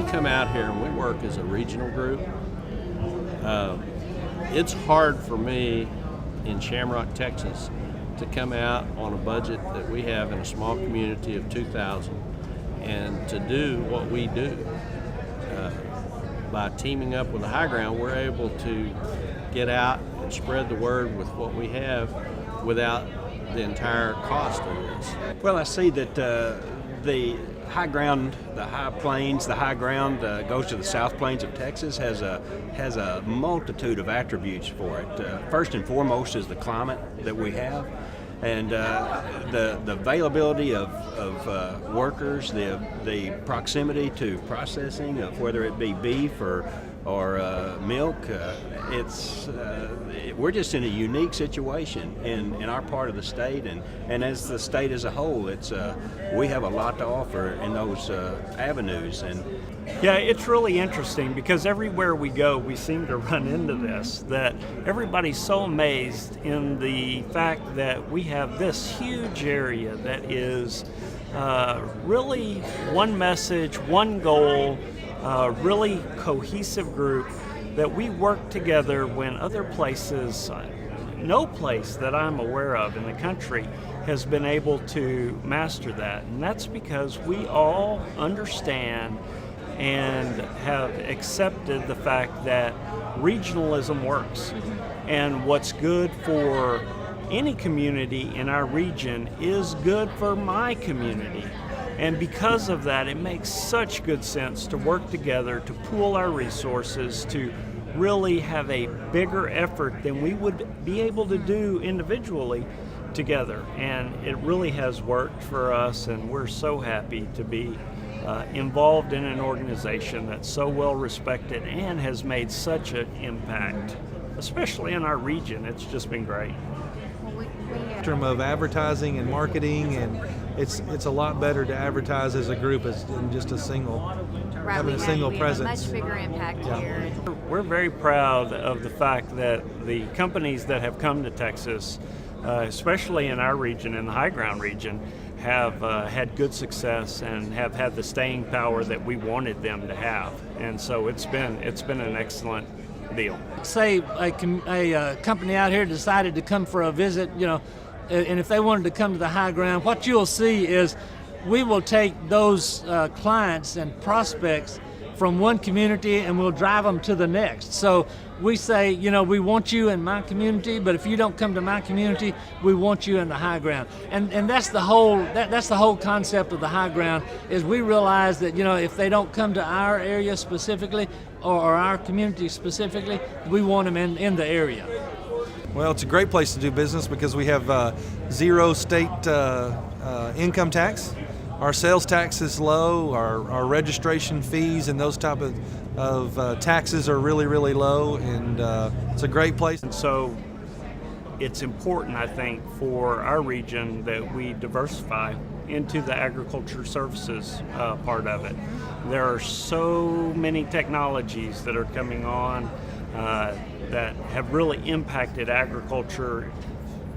come out here and we work as a regional group, it's hard for me in Shamrock, Texas, to come out on a budget that we have in a small community of 2,000 and to do what we do. By teaming up with the High Ground, we're able to get out and spread the word with what we have without the entire cost of this. Well, I see that the high ground, the high plains, the high ground goes to the South Plains of Texas, has a multitude of attributes for it. First and foremost is the climate that we have, and the availability of workers, the proximity to processing of whether it be beef or milk. We're just in a unique situation in our part of the state, and as the state as a whole, we have a lot to offer in those avenues. And yeah, it's really interesting because everywhere we go, we seem to run into this, that everybody's so amazed in the fact that we have this huge area that is really one message, one goal, really cohesive group, that we work together when other places, no place that I'm aware of in the country has been able to master that. And that's because we all understand and have accepted the fact that regionalism works. And what's good for any community in our region is good for my community. And because of that, it makes such good sense to work together, to pool our resources, to really have a bigger effort than we would be able to do individually together. And it really has worked for us, and we're so happy to be involved in an organization that's so well respected and has made such an impact, especially in our region. It's just been great. In terms of advertising and marketing, and it's a lot better to advertise as a group as in just a single, having a single presence. Have a much bigger impact here. We're very proud of the fact that the companies that have come to Texas, especially in our region, in the high ground region, have had good success and have had the staying power that we wanted them to have. And so it's been an excellent deal. Say a company out here decided to come for a visit, and if they wanted to come to the high ground, what you'll see is we will take those clients and prospects from one community and we'll drive them to the next. So we say, we want you in my community, but if you don't come to my community, we want you in the high ground. And that's the whole concept of the high ground, is we realize that, if they don't come to our area specifically or our community specifically, we want them in the area. Well, it's a great place to do business because we have zero state income tax. Our sales tax is low. Our registration fees and those type of taxes are really, really low, and it's a great place. And so it's important, I think, for our region that we diversify into the agriculture services part of it. There are so many technologies that are coming on that have really impacted agriculture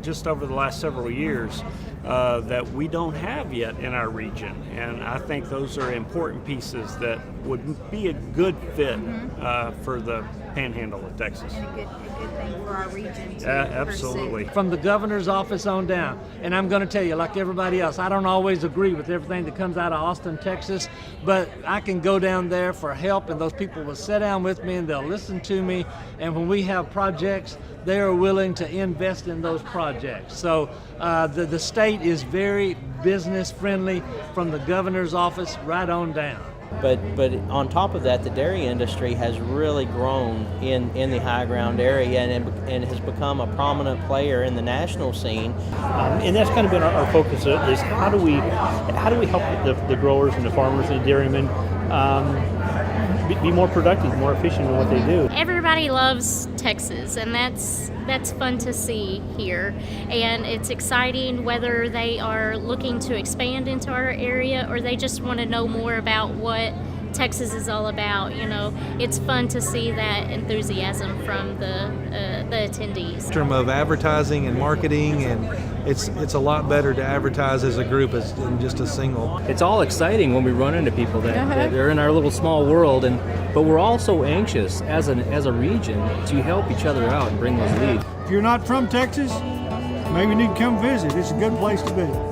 just over the last several years that we don't have yet in our region. And I think those are important pieces that would be a good fit for the panhandle of Texas. And a good thing for our region too. Absolutely. From the governor's office on down. And I'm going to tell you, like everybody else, I don't always agree with everything that comes out of Austin, Texas, but I can go down there for help, and those people will sit down with me and they'll listen to me. And when we have projects, they are willing to invest in those projects. So the state is very business friendly from the governor's office right on down. But on top of that, the dairy industry has really grown in the high ground area and has become a prominent player in the national scene. And that's kind of been our focus is how do we help the growers and the farmers and the dairymen be more productive, more efficient in what they do. Everybody loves Texas, and that's fun to see here. And it's exciting whether they are looking to expand into our area or they just want to know more about what Texas is all about. It's fun to see that enthusiasm from the attendees. In terms of advertising and marketing, and it's a lot better to advertise as a group than just a single. It's all exciting when we run into people that they're in our little small world, but we're all so anxious as a region to help each other out and bring those leads. If you're not from Texas, maybe you need to come visit. It's a good place to be.